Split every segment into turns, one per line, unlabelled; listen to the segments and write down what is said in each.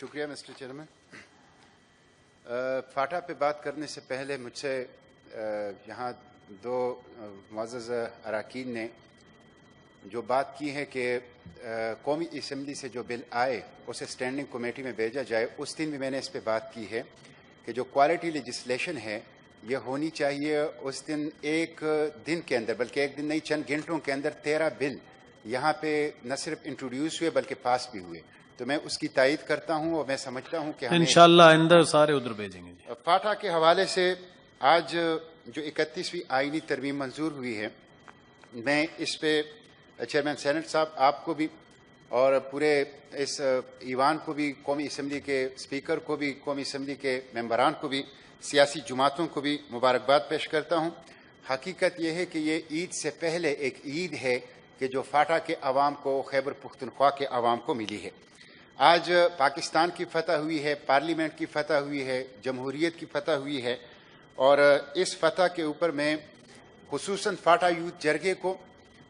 شکریہ mister chairman. FATA پہ بات کرنے سے پہلے مجھ سے یہاں دو معزز اراکین نے جو بات کی ہے کہ قومی اسمبلی سے جو بل آئے اسے اسٹینڈنگ کمیٹی میں بھیجا جائے، اس دن بھی میں نے اس پہ بات کی ہے کہ جو کوالٹی لیجسلیشن ہے یہ ہونی چاہیے اس دن ایک دن کے اندر، بلکہ ایک دن نہیں چند گھنٹوں کے اندر 13 بل یہاں پہ نہ صرف انٹروڈیوس ہوئے بلکہ پاس بھی ہوئے. تو میں اس کی تائید کرتا ہوں اور میں سمجھتا ہوں کہ
انشاءاللہ آئندہ سارے ادھر بھیجیں گے.
فاٹا کے حوالے سے آج جو 31ویں آئینی ترمیم منظور ہوئی ہے، میں اس پہ چیئرمین سینٹ صاحب آپ کو بھی اور پورے اس ایوان کو بھی، قومی اسمبلی کے اسپیکر کو بھی، قومی اسمبلی کے ممبران کو بھی، سیاسی جماعتوں کو بھی مبارکباد پیش کرتا ہوں. حقیقت یہ ہے کہ یہ عید سے پہلے ایک عید ہے کہ جو فاٹا کے عوام کو، خیبر پختونخوا کے عوام کو ملی ہے. آج پاکستان کی فتح ہوئی ہے، پارلیمنٹ کی فتح ہوئی ہے، جمہوریت کی فتح ہوئی ہے، اور اس فتح کے اوپر میں خصوصاً فاٹا یوتھ جرگے کو،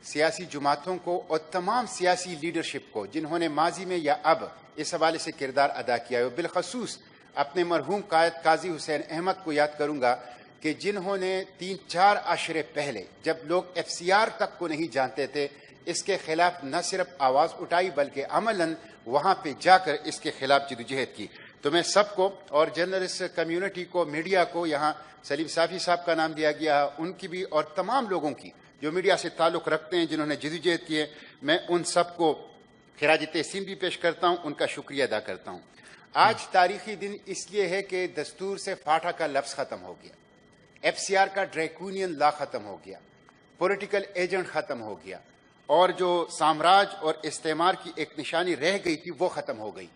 سیاسی جماعتوں کو اور تمام سیاسی لیڈرشپ کو جنہوں نے ماضی میں یا اب اس حوالے سے کردار ادا کیا ہے، بالخصوص اپنے مرحوم قائد قاضی حسین احمد کو یاد کروں گا کہ جنہوں نے 3-4 عشرے پہلے جب لوگ FCR تک کو نہیں جانتے تھے، اس کے خلاف نہ صرف آواز اٹھائی بلکہ عملاً وہاں پہ جا کر اس کے خلاف جدوجہد کی. تو میں سب کو اور جرنلسٹ کمیونٹی کو، میڈیا کو، یہاں سلیم صافی صاحب کا نام دیا گیا، ان کی بھی اور تمام لوگوں کی جو میڈیا سے تعلق رکھتے ہیں جنہوں نے جدوجہد کی ہے، میں ان سب کو خراج تحسین بھی پیش کرتا ہوں، ان کا شکریہ ادا کرتا ہوں. آج تاریخی دن اس لیے ہے کہ دستور سے فاٹا کا لفظ ختم ہو گیا، FCR کا ڈریکونین لا ختم ہو گیا، پولیٹیکل ایجنٹ ختم ہو گیا، اور جو سامراج اور استعمار کی ایک نشانی رہ گئی تھی وہ ختم ہو گئی.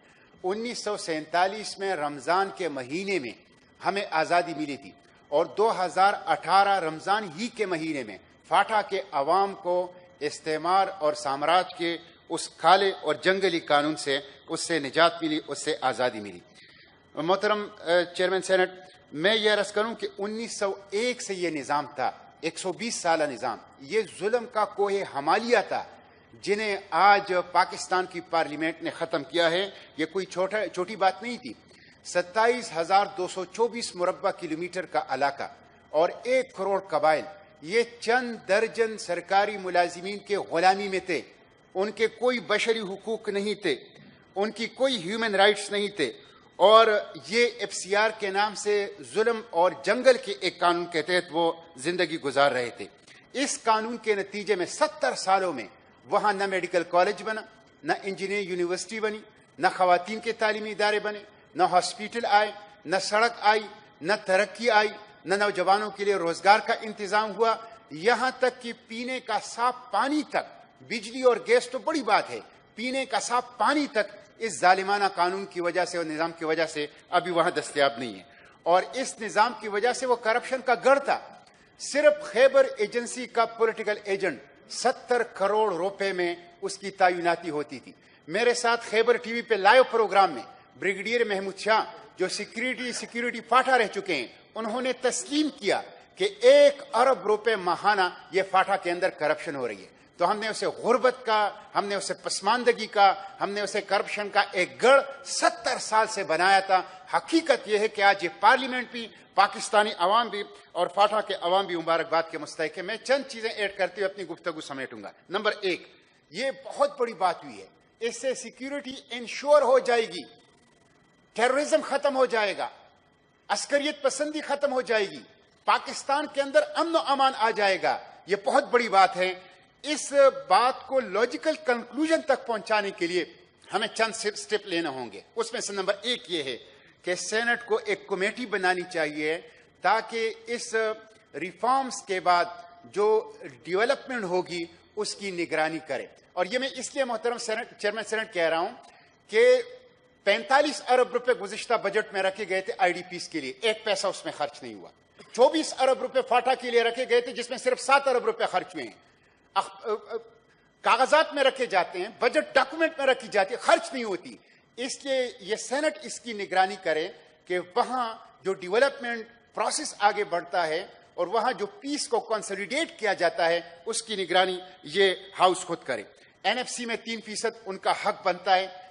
1947 میں رمضان کے مہینے میں ہمیں آزادی ملی تھی، اور 2018 رمضان ہی کے مہینے میں فاٹا کے عوام کو استعمار اور سامراج کے اس کالے اور جنگلی قانون سے اس سے نجات ملی، اس سے آزادی ملی. محترم چیئرمین سینٹ، میں یہ عرض کروں کہ 1901 سے یہ نظام تھا، 120 سالہ نظام، یہ ظلم کا کوہ ہمالیہ تھا جنہیں آج پاکستان کی پارلیمنٹ نے ختم کیا ہے. یہ کوئی چھوٹی بات نہیں تھی. 27,224 مربع کلومیٹر کا علاقہ اور 1 کروڑ قبائل، یہ چند درجن سرکاری ملازمین کے غلامی میں تھے. ان کے کوئی بشری حقوق نہیں تھے، ان کی کوئی ہیومن رائٹس نہیں تھے، اور یہ FCR کے نام سے ظلم اور جنگل کے ایک قانون کے تحت وہ زندگی گزار رہے تھے. اس قانون کے نتیجے میں 70 سالوں میں وہاں نہ میڈیکل کالج بنا، نہ انجینئرنگ یونیورسٹی بنی، نہ خواتین کے تعلیمی ادارے بنے، نہ ہاسپیٹل آئے، نہ سڑک آئی، نہ ترقی آئی، نہ نوجوانوں کے لیے روزگار کا انتظام ہوا. یہاں تک کہ پینے کا صاف پانی تک، بجلی اور گیس تو بڑی بات ہے، پینے کا صاف پانی تک اس ظالمانہ قانون کی وجہ سے اور نظام کی وجہ سے ابھی وہاں دستیاب نہیں ہے. اور اس نظام کی وجہ سے وہ کرپشن کا گڑھ تھا. صرف خیبر ایجنسی کا پولیٹیکل ایجنٹ 70 کروڑ روپے میں اس کی تعیناتی ہوتی تھی. میرے ساتھ خیبر ٹی وی پہ لائیو پروگرام میں بریگیڈیئر محمود شاہ جو سیکیورٹی فاٹا رہ چکے ہیں، انہوں نے تسلیم کیا کہ 1 ارب روپے ماہانہ یہ فاٹا کے اندر کرپشن ہو رہی ہے. تو ہم نے اسے غربت کا، ہم نے اسے پسماندگی کا، ہم نے اسے کرپشن کا ایک گڑھ 70 سال سے بنایا تھا. حقیقت یہ ہے کہ آج یہ پارلیمنٹ بھی، پاکستانی عوام بھی اور فاٹا کے عوام بھی مبارکباد کے مستحق ہے. میں چند چیزیں ایڈ کرتے ہوئے اپنی گفتگو سمیٹوں گا. نمبر 1، یہ بہت بڑی بات ہوئی ہے، اس سے سیکیورٹی انشور ہو جائے گی، ٹیررزم ختم ہو جائے گا، عسکریت پسندی ختم ہو جائے گی، پاکستان کے اندر امن و امان آ جائے گا. یہ بہت بڑی بات ہے. اس بات کو لاجیکل کنکلوژن تک پہنچانے کے لیے ہمیں چند سٹیپ لینا ہوں گے. اس میں سے نمبر 1 یہ ہے کہ سینٹ کو ایک کمیٹی بنانی چاہیے تاکہ اس ریفارمز کے بعد جو ڈیولپمنٹ ہوگی اس کی نگرانی کرے. اور یہ میں اس لیے محترم چیئرمین سینٹ کہہ رہا ہوں کہ 45 ارب روپے گزشتہ بجٹ میں رکھے گئے تھے IDPs کے لیے، 1 پیسہ اس میں خرچ نہیں ہوا. 24 ارب روپے فاٹا کے لیے رکھے گئے تھے جس میں صرف 7 ارب روپے خرچ ہوئے ہیں. کاغذات میں رکھے جاتے ہیں، بجٹ ڈاکومنٹ میں رکھی جاتی ہے، خرچ نہیں ہوتی. اس لیے یہ سینٹ اس کی نگرانی کرے کہ وہاں جو ڈیولپمنٹ پروسیس آگے بڑھتا ہے اور وہاں جو پیس کو کنسولیڈیٹ کیا جاتا ہے اس کی نگرانی یہ ہاؤس خود کرے. NFC میں 3% ان کا حق بنتا ہے.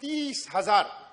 30,000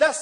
10